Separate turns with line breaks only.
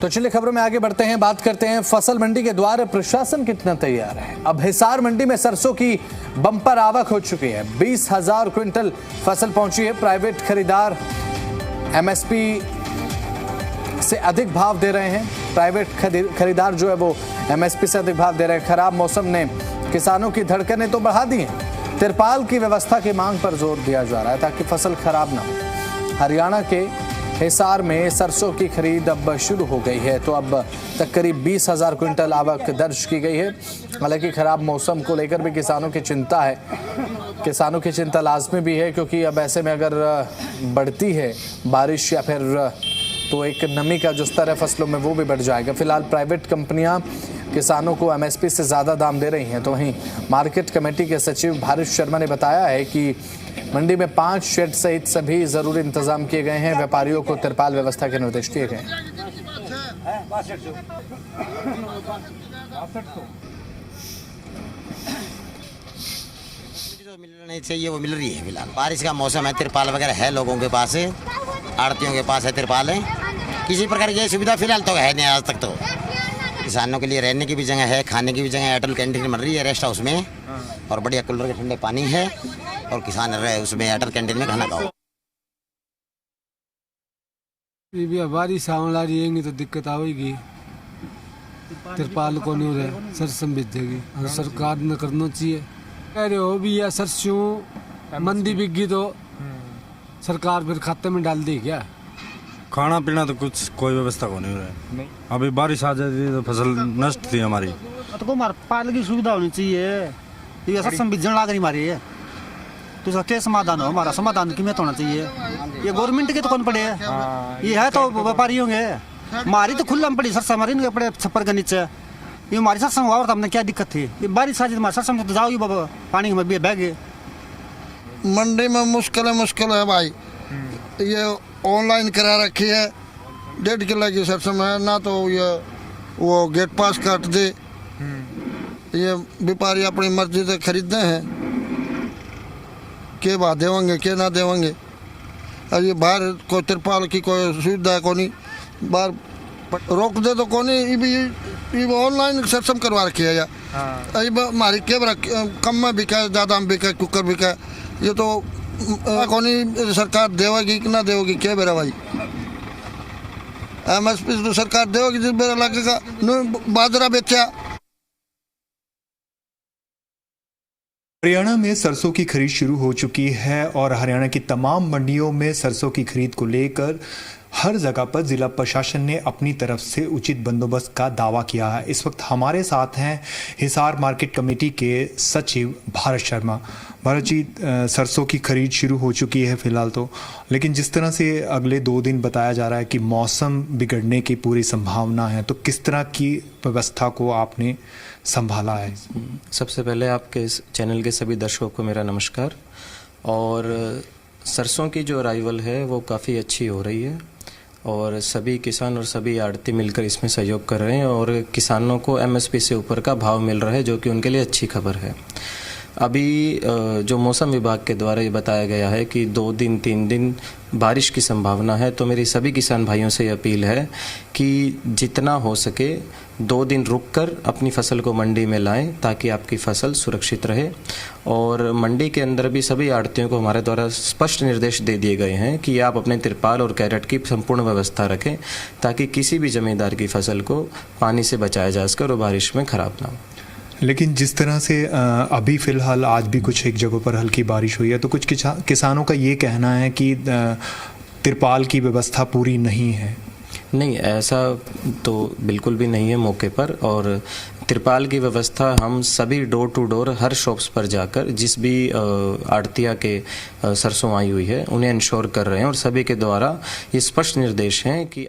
तो चलिए खबरों में आगे बढ़ते हैं, बात करते हैं फसल मंडी के द्वार प्रशासन कितना तैयार है। अब हिसार मंडी में सरसों की बम्पर आवक हो चुकी है। 20,000 क्विंटल फसल पहुंची है। प्राइवेट खरीदार एमएसपी से अधिक भाव दे रहे हैं। प्राइवेट खरीदार जो है वो एमएसपी से अधिक भाव दे रहे हैं। खराब मौसम ने किसानों की धड़कनें तो बढ़ा दी हैं। तिरपाल की व्यवस्था की मांग पर जोर दिया जा रहा है ताकि फसल खराब ना हो। हरियाणा के हिसार में सरसों की खरीद अब शुरू हो गई है, तो अब तक करीब 20,000 क्विंटल आवक दर्ज की गई है। हालांकि खराब मौसम को लेकर भी किसानों की चिंता है। किसानों की चिंता लाजमी भी है, क्योंकि अब ऐसे में अगर बढ़ती है बारिश या फिर तो एक नमी का जो स्तर है फसलों में वो भी बढ़ जाएगा। फिलहाल प्राइवेट कंपनियां किसानों को एमएसपी से ज़्यादा दाम दे रही हैं। तो वहीं मार्केट कमेटी के सचिव भारत शर्मा ने बताया है कि मंडी में 5 शेड सहित सभी जरूरी इंतजाम किए गए हैं। व्यापारियों को तिरपाल व्यवस्था के निर्देश दिए गए हैं।
जो मिलनी चाहिए वो मिल रही है। फिलहाल बारिश का मौसम है, तिरपाल वगैरह है, लोगों के पास है, आड़तियों के पास है तिरपाल है। किसी प्रकार की सुविधा फिलहाल तो है नहीं आज तक। तो किसानों के लिए रहने की भी जगह है, खाने की भी जगह, एयरटेल कैंटीन मिल रही है रेस्ट हाउस में, और बढ़िया कूलर के ठंडे पानी है, और किसान रहे उसमें एयरटेल कैंटीन में खाना खाओ।
बारिश आने लगी रहेंगी तो दिक्कत आएगी। तिरपाल को नहीं रहे सरसों बिक जाएगी, और सरकार ने करना चाहिए। कह रहे हो भी या सरसों मंदी बिक गई तो सरकार फिर खाते में डाल दी क्या?
खाना पीना तो कुछ कोई व्यवस्था को नहीं हो रहा है। अभी बारिश आ जाती तो फसल नष्ट थी हमारी।
तो हमारे पाल की सुविधा होनी चाहिए। ये सरसों बिजन लाग रही हमारी है, तो इसका क्या समाधान हो? हमारा समाधान कीमत होना चाहिए। ये गवर्नमेंट के तो कौन पड़े है? ये है तो व्यापारियों के। हमारी तो खुला में पड़ी सरसों, हमारी नहीं पड़े छप्पर के नीचे। ये हमारी सरसों हुआ तो हमने क्या दिक्कत थी? ये बारिश आ जाती हमारे सरसों तो जाओगी बाबा, पानी में बह गए।
मंडी में मुश्किल है भाई। ये ऑनलाइन करा रखी है, 1.5 किलो की सरसों है ना, तो ये वो गेट पास काट दे। ये व्यापारी अपनी मर्जी से खरीदते हैं, के भाव देवेंगे के ना देवेंगे। और ये बाहर कोई तिरपाल की कोई सुविधा को नहीं, बाहर रोक दे तो को नहीं। ये ऑनलाइन सरसों करवा रखी है। हमारी के कम में बिका, ज़्यादा में बिका, कुकर बिका। ये तो कौन सरकार देवेगी कि ना देवेगी, क्या बेरा भाई? एमएसपी तो सरकार देवेगी, जिस बेरा लगेगा बाजरा बेचा।
हरियाणा में सरसों की खरीद शुरू हो चुकी है, और हरियाणा की तमाम मंडियों में सरसों की खरीद को लेकर हर जगह पर जिला प्रशासन ने अपनी तरफ से उचित बंदोबस्त का दावा किया है। इस वक्त हमारे साथ हैं हिसार मार्केट कमेटी के सचिव भारत शर्मा। भारत जी, सरसों की खरीद शुरू हो चुकी है फिलहाल तो, लेकिन जिस तरह से अगले 2 दिन बताया जा रहा है कि मौसम बिगड़ने की पूरी संभावना है, तो किस तरह की व्यवस्था को आपने संभाला है?
सबसे पहले आपके इस चैनल के सभी दर्शकों को मेरा नमस्कार। और सरसों की जो अराइवल है वो काफ़ी अच्छी हो रही है, और सभी किसान और सभी आड़ती मिलकर इसमें सहयोग कर रहे हैं, और किसानों को एमएसपी से ऊपर का भाव मिल रहा है, जो कि उनके लिए अच्छी खबर है। अभी जो मौसम विभाग के द्वारा ये बताया गया है कि 2 दिन 3 दिन बारिश की संभावना है, तो मेरी सभी किसान भाइयों से अपील है कि जितना हो सके 2 दिन रुककर अपनी फसल को मंडी में लाएं, ताकि आपकी फसल सुरक्षित रहे। और मंडी के अंदर भी सभी आड़तियों को हमारे द्वारा स्पष्ट निर्देश दे दिए गए हैं कि आप अपने तिरपाल और कैरेट की संपूर्ण व्यवस्था रखें, ताकि किसी भी जमींदार की फसल को पानी से बचाया जा सके और बारिश में ख़राब ना हो।
लेकिन जिस तरह से अभी फ़िलहाल आज भी कुछ एक जगहों पर हल्की बारिश हुई है, तो कुछ किसानों का ये कहना है कि तिरपाल की व्यवस्था पूरी नहीं है।
नहीं, ऐसा तो बिल्कुल भी नहीं है मौके पर। और तिरपाल की व्यवस्था हम सभी डोर टू डोर हर शॉप्स पर जाकर जिस भी आड़तिया के सरसों आई हुई है उन्हें इंश्योर कर रहे हैं, और सभी के द्वारा ये स्पष्ट निर्देश हैं कि